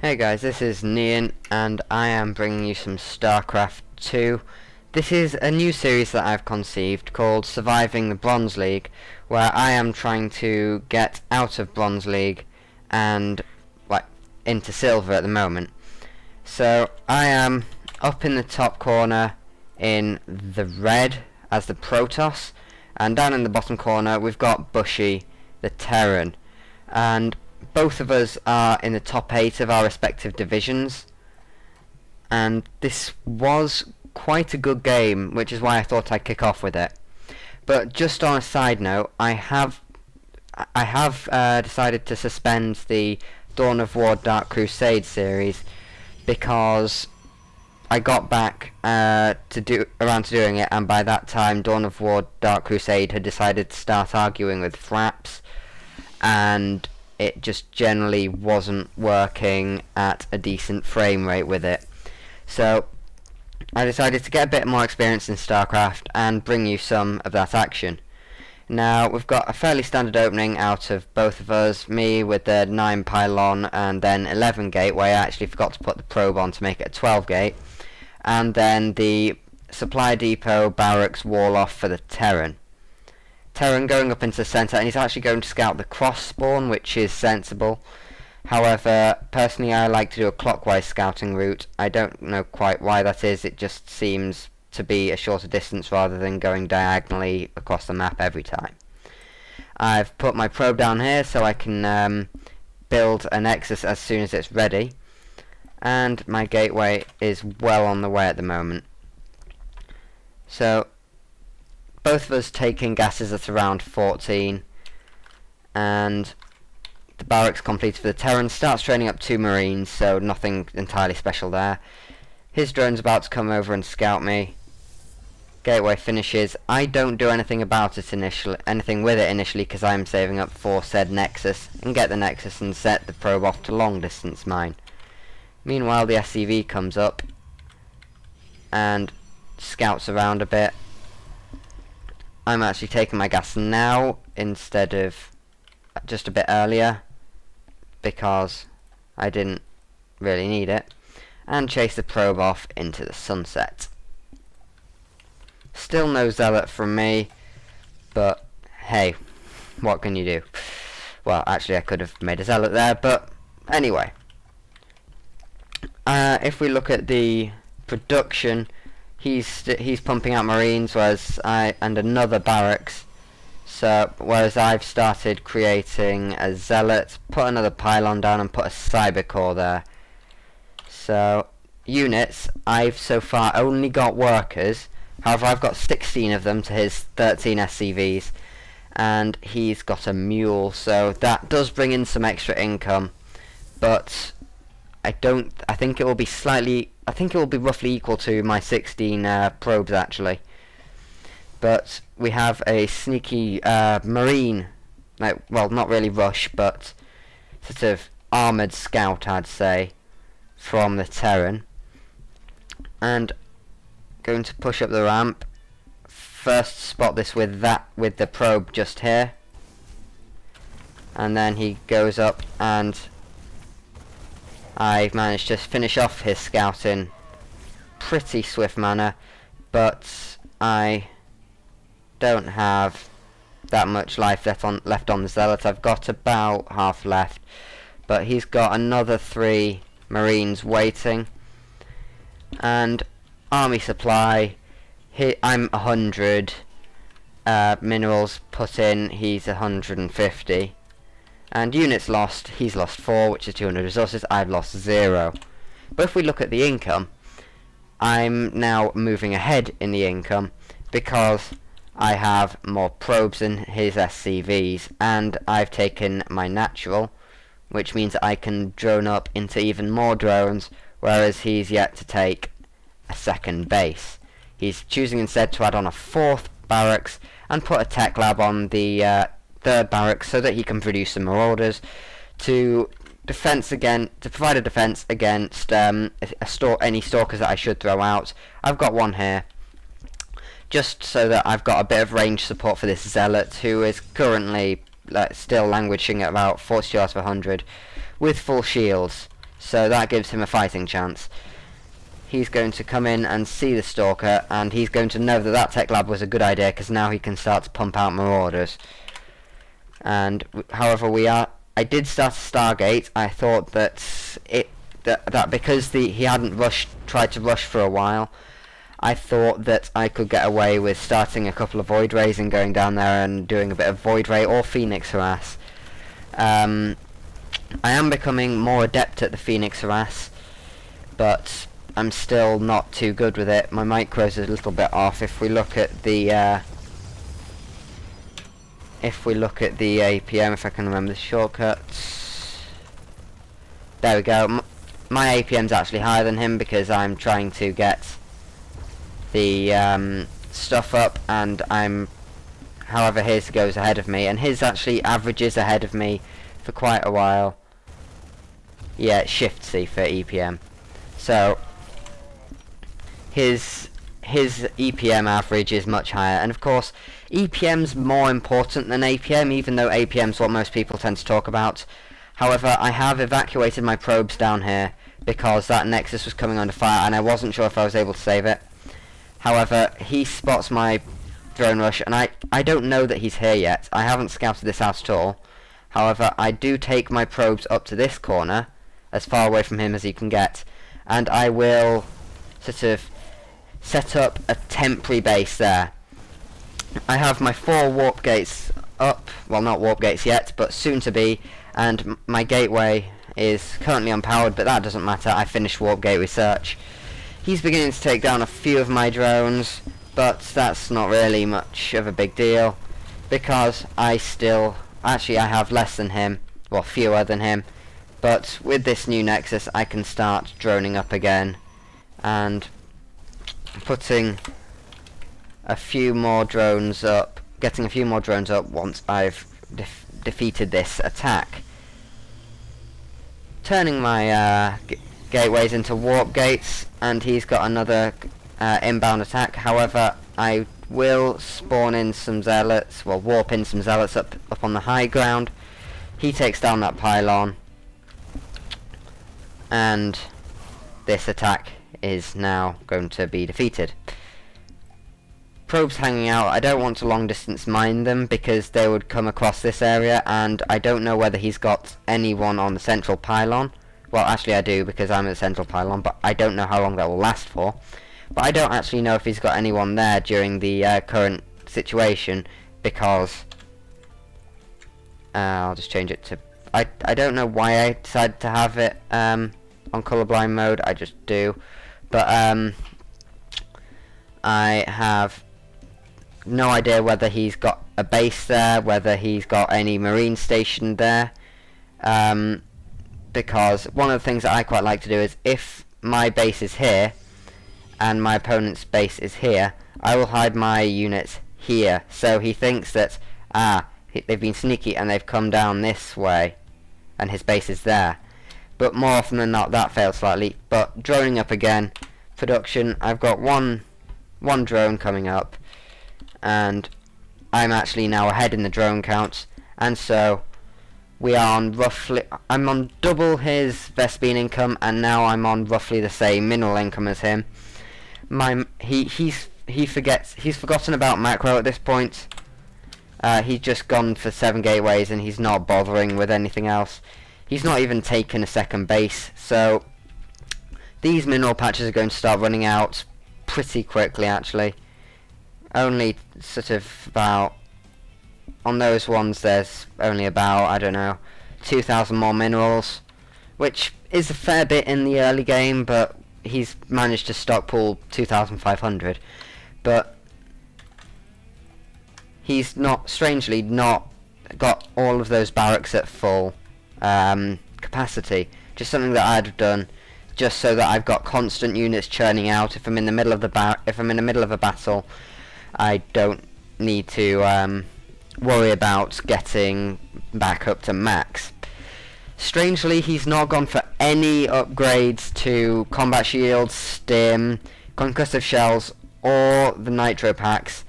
Hey guys, this is Nean, and I am bringing you some Starcraft 2. This is a new series that I've conceived called Surviving the Bronze League, where I am trying to get out of Bronze League and into Silver at the moment. So I am up in the top corner in the red as the Protoss, and down in the bottom corner we've got Bushy, the Terran, and both of us are in the top 8 of our respective divisions, and this was quite a good game, which is why I thought I'd kick off with it. But just on a side note, I have decided to suspend the Dawn of War Dark Crusade series because I got back around to doing it, and by that time Dawn of War Dark Crusade had decided to start arguing with Fraps, and it just generally wasn't working at a decent frame rate with it. So I decided to get a bit more experience in Starcraft and bring you some of that action. Now we've got a fairly standard opening out of both of us, me with the 9 pylon and then 11 gate, where I actually forgot to put the probe on to make it a 12 gate, and then the supply depot barracks wall off for the Terran going up into the centre, and he's actually going to scout the cross spawn, which is sensible. However, personally I like to do a clockwise scouting route. I don't know quite why that is, it just seems to be a shorter distance rather than going diagonally across the map every time. I've put my probe down here so I can build a nexus as soon as it's ready, and my gateway is well on the way at the moment. So both of us taking gases at around 14, and the barracks completed for the Terran. Starts training up 2 Marines, so nothing entirely special there. His drone's about to come over and scout me. Gateway finishes. I don't do anything with it initially because I'm saving up for said nexus, and get the nexus and set the probe off to long distance mine. Meanwhile the SCV comes up and scouts around a bit. I'm actually taking my gas now instead of just a bit earlier because I didn't really need it, and chase the probe off into the sunset. Still no zealot from me, but hey, what can you do? Well, actually I could have made a zealot there, but anyway. If we look at the production, he's pumping out Marines, whereas and another barracks. So whereas I've started creating a zealot, put another pylon down, and put a cyber core there. So units, I've so far only got workers. However, I've got 16 of them to his 13 SCVs, and he's got a mule, so that does bring in some extra income. But I think it will be roughly equal to my 16 probes actually. But we have a sneaky marine, well, not really rush, but sort of armoured scout, I'd say, from the Terran. And going to push up the ramp. First spot this with the probe just here, and then he goes up, and I managed to finish off his scout in pretty swift manner, but I don't have that much life left on the zealot. I've got about half left, but he's got another 3 Marines waiting, and army supply. I'm 100 minerals put in, he's 150. And units lost, he's lost 4, which is 200 resources, I've lost 0. But if we look at the income, I'm now moving ahead in the income because I have more probes than his SCVs, and I've taken my natural, which means I can drone up into even more drones, whereas he's yet to take a second base. He's choosing instead to add on a 4th barracks and put a tech lab on the 3rd barracks so that he can produce some marauders to provide a defense against any stalkers that I should throw out. I've got one here just so that I've got a bit of range support for this zealot, who is currently still languishing at about 42 out of 100 with full shields. so that gives him a fighting chance. He's going to come in and see the Stalker, and he's going to know that that tech lab was a good idea, because now he can start to pump out Marauders. And however, I did start a Stargate. I thought that that because he hadn't tried to rush for a while, I thought that I could get away with starting a couple of Void Rays and going down there and doing a bit of Void Ray or Phoenix Harass. I am becoming more adept at the Phoenix Harass, but I'm still not too good with it. My micros are a little bit off. If we look at the APM, if I can remember the shortcuts, there we go. My APM's actually higher than him because I'm trying to get the stuff up, and however, his goes ahead of me, and his actually averages ahead of me for quite a while. Yeah, it's Shift C for EPM. So his EPM average is much higher, and of course EPM's more important than APM, even though APM's what most people tend to talk about. However, I have evacuated my probes down here because that Nexus was coming under fire and I wasn't sure if I was able to save it. However, he spots my drone rush, and I don't know that he's here yet. I haven't scouted this out at all. However, I do take my probes up to this corner, as far away from him as he can get, and I will sort of set up a temporary base there. I have my 4 warp gates up, well, not warp gates yet, but soon to be, and my gateway is currently unpowered, but that doesn't matter. I finished warp gate research. He's beginning to take down a few of my drones, but that's not really much of a big deal, because I have less than him, well, fewer than him, but with this new Nexus I can start droning up again, and putting a few more drones up, getting a few more drones up once I've defeated this attack. Turning my gateways into warp gates, and he's got another inbound attack. However, I will spawn in some zealots, well, warp in some zealots up on the high ground. He takes down that pylon, and this attack is now going to be defeated. Probes hanging out, I don't want to long distance mine them because they would come across this area, and I don't know whether he's got anyone on the central pylon. Well, actually I do, because I'm at the central pylon, but I don't know how long that will last for. But I don't actually know if he's got anyone there during the current situation, because I'll just change it to, I don't know why I decided to have it on colorblind mode. I just do. But I have no idea whether he's got a base there, whether he's got any marines stationed there, because one of the things that I quite like to do is, if my base is here and my opponent's base is here, I will hide my units here, so he thinks that they've been sneaky and they've come down this way and his base is there. But more often than not that fails slightly. But droning up again, production, I've got one drone coming up, and I'm actually now ahead in the drone count, and so we are on roughly, I'm on double his Vespine income, and now I'm on roughly the same mineral income as him. He's forgotten about macro at this point. He's just gone for 7 gateways and he's not bothering with anything else. He's not even taken a second base, so these mineral patches are going to start running out pretty quickly actually. Only sort of about, on those ones there's only about, I don't know, 2,000 more minerals, which is a fair bit in the early game, but he's managed to stockpool 2,500. But he's strangely not got all of those barracks at full capacity. Just something that I'd have done, just so that I've got constant units churning out. If I'm in the middle of a battle, I don't need to worry about getting back up to max. Strangely, he's not gone for any upgrades to combat shields, stim, concussive shells, or the nitro packs.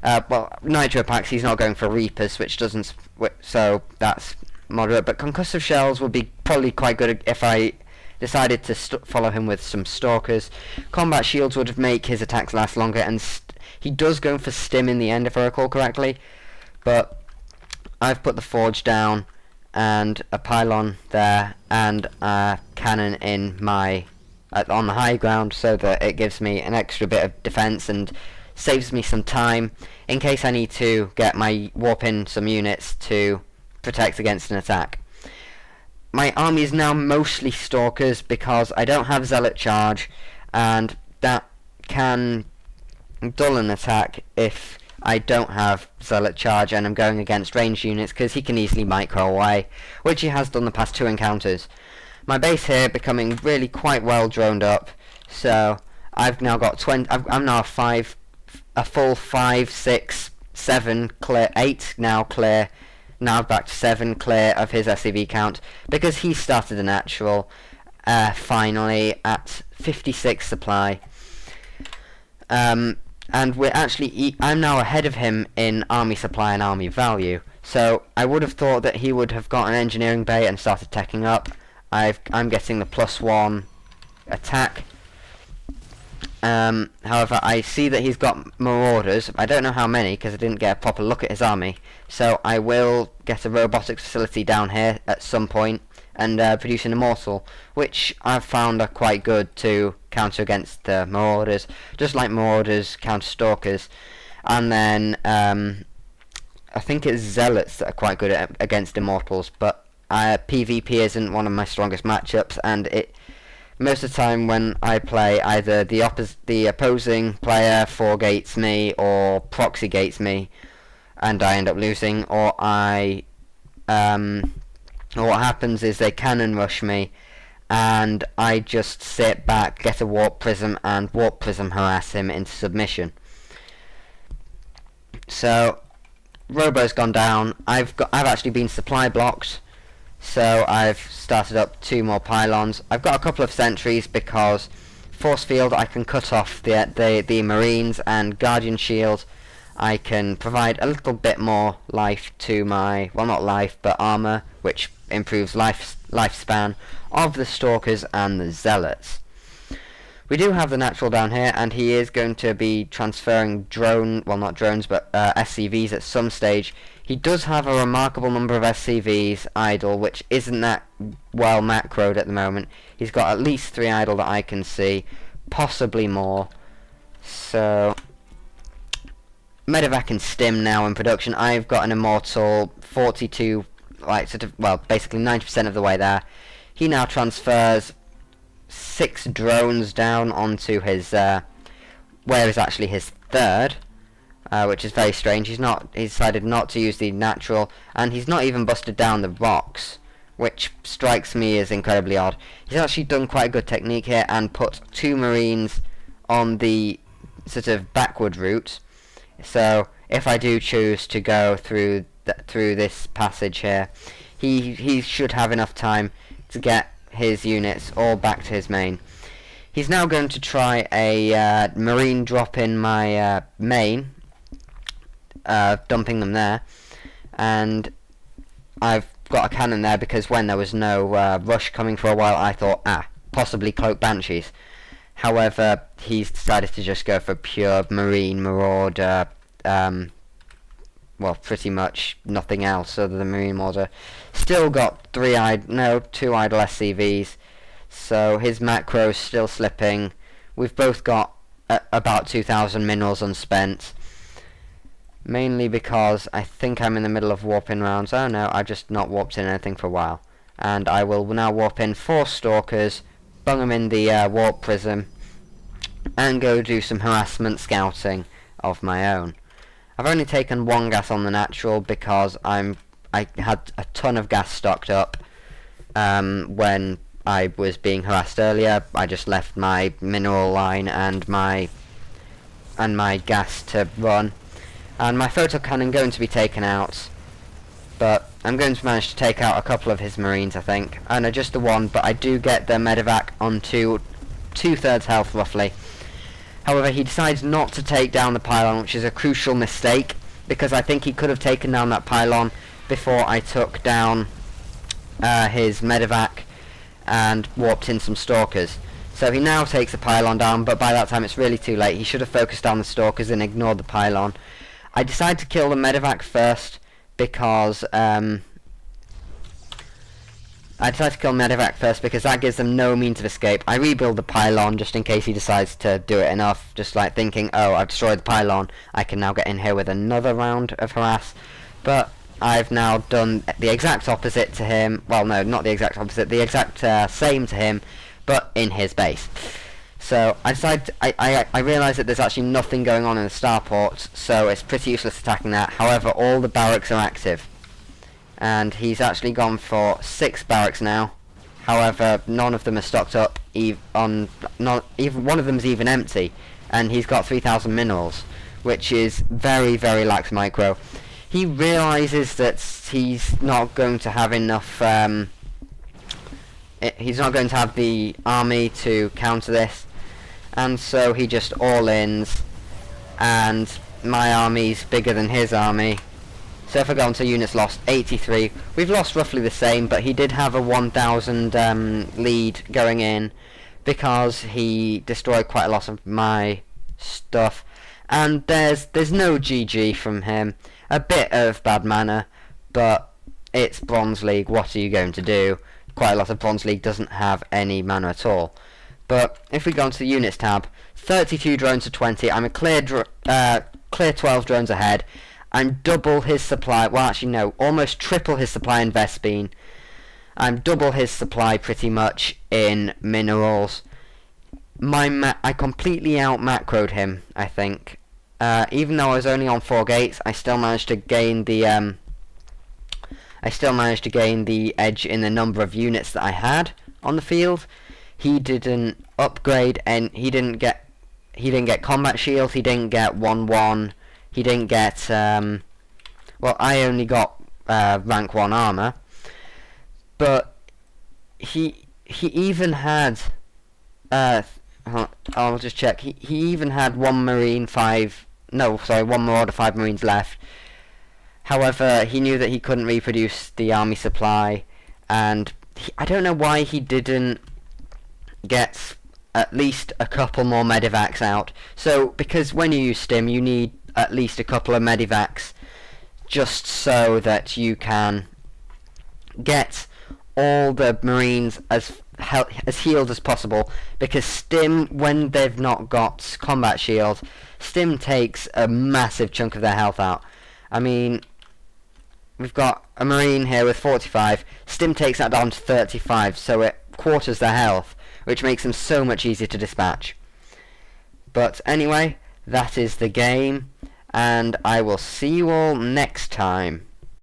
Well, nitro packs he's not going for reapers, which doesn't, so that's moderate. But concussive shells would be probably quite good if I decided to follow him with some stalkers. Combat shields would make his attacks last longer, and he does go for stim in the end, if I recall correctly. But I've put the forge down and a pylon there and a cannon in my on the high ground, so that it gives me an extra bit of defense and saves me some time in case I need to warp in some units to protect against an attack. My army is now mostly stalkers because I don't have zealot charge, and that can dull an attack if I don't have zealot charge and I'm going against ranged units, because he can easily micro away, which he has done the past 2 encounters. My base here becoming really quite well droned up, so I've now got 20. I'm now a full 5, 6, 7 clear, 8 now clear. Now back to 7 clear of his SCV count, because he started a natural finally at 56 supply. And we're actually I'm now ahead of him in army supply and army value, so I would have thought that he would have got an engineering bay and started teching up. I'm getting the +1 attack. However, I see that he's got marauders. I don't know how many because I didn't get a proper look at his army, so I will get a robotics facility down here at some point and produce an immortal, which I've found are quite good to counter against the marauders, just like marauders counter stalkers. And then I think it's zealots that are quite good against immortals, but PvP isn't one of my strongest matchups, and most of the time when I play, either the opposing player foregates me or proxy gates me, and I end up losing, or what happens is they cannon rush me, and I just sit back, get a warp prism, and warp prism harass him into submission. So Robo's gone down. I've actually been supply blocked. So I've started up 2 more pylons. I've got a couple of sentries because force field I can cut off the marines, and guardian shield I can provide a little bit more life to my, well, not life but armor, which improves lifespan of the stalkers and the zealots. We do have the natural down here, and he is going to be transferring not drones but SCVs at some stage. He does have a remarkable number of SCVs idle, which isn't that well macroed at the moment. He's got at least 3 idle that I can see, possibly more. So medevac and stim now in production. I've got an immortal 42, basically 90% of the way there. He now transfers 6 drones down onto his where is actually his 3rd, which is very strange. He decided not to use the natural, and he's not even busted down the rocks, which strikes me as incredibly odd. He's actually done quite a good technique here and put 2 marines on the sort of backward route. So if I do choose to go through this passage here, he should have enough time to get his units all back to his main. He's now going to try a marine drop in my main, dumping them there, and I've got a cannon there because when there was no rush coming for a while, I thought, possibly cloak banshees. However, he's decided to just go for pure marine marauder, pretty much nothing else other than marine marauder. Still got 2 idle SCVs, so his macro's still slipping. We've both got about 2,000 minerals unspent, mainly because I think I'm in the middle of warping rounds. Oh no, I've just not warped in anything for a while, and I will now warp in 4 stalkers, bung them in the warp prism, and go do some harassment scouting of my own. I've only taken 1 gas on the natural because I had a ton of gas stocked up when I was being harassed earlier. I just left my mineral line and my gas to run, and my photo cannon going to be taken out, but I'm going to manage to take out a couple of his marines, I think. Oh no, just the 1, but I do get the medevac onto 2/3 health roughly. However, he decides not to take down the pylon, which is a crucial mistake, because I think he could have taken down that pylon before I took down his medevac, and warped in some stalkers. So he now takes the pylon down, but by that time it's really too late. He should have focused on the stalkers and ignored the pylon. I decided to kill the medevac first because that gives them no means of escape. I rebuild the pylon just in case he decides to do it enough, just like thinking, oh, I've destroyed the pylon, I can now get in here with another round of harass. But I've now done the exact opposite to him. Well, no, not the exact opposite, the exact same to him, but in his base. So I decided, I realised that there's actually nothing going on in the starport, so it's pretty useless attacking that. However, all the barracks are active. And he's actually gone for 6 barracks now. However, none of them are stocked up. Even one of them is even empty, and he's got 3,000 minerals, which is very, very lax micro. He realizes that he's not going to have enough. He's not going to have the army to counter this, and so he just all-ins. And my army's bigger than his army. So if I go on to units lost, 83. We've lost roughly the same, but he did have a 1,000 lead going in because he destroyed quite a lot of my stuff. And there's no GG from him. A bit of bad mana, but it's Bronze League. What are you going to do? Quite a lot of Bronze League doesn't have any mana at all. But if we go onto the units tab, 32 drones to 20. I'm a clear 12 drones ahead. I'm double his supply, well actually no, almost triple his supply in Vespene. I'm double his supply pretty much in minerals. I completely out-macroed him, I think. Even though I was only on 4 gates, I still managed to gain the edge in the number of units that I had on the field. He didn't upgrade, and he didn't get combat shield, he didn't get 1-1. He didn't get, well, I only got rank 1 armor, but he even had, I'll just check, he even had 1 Marine, 1 Marauder, 5 Marines left. However, he knew that he couldn't reproduce the army supply, and I don't know why he didn't get at least a couple more medivacs out. So, because when you use Stim, you need at least a couple of medivacs just so that you can get all the Marines as healed as possible, because Stim, when they've not got combat shield, Stim takes a massive chunk of their health out. I mean, we've got a Marine here with 45, Stim takes that down to 35, so it quarters their health, which makes them so much easier to dispatch. But anyway, that is the game, and I will see you all next time.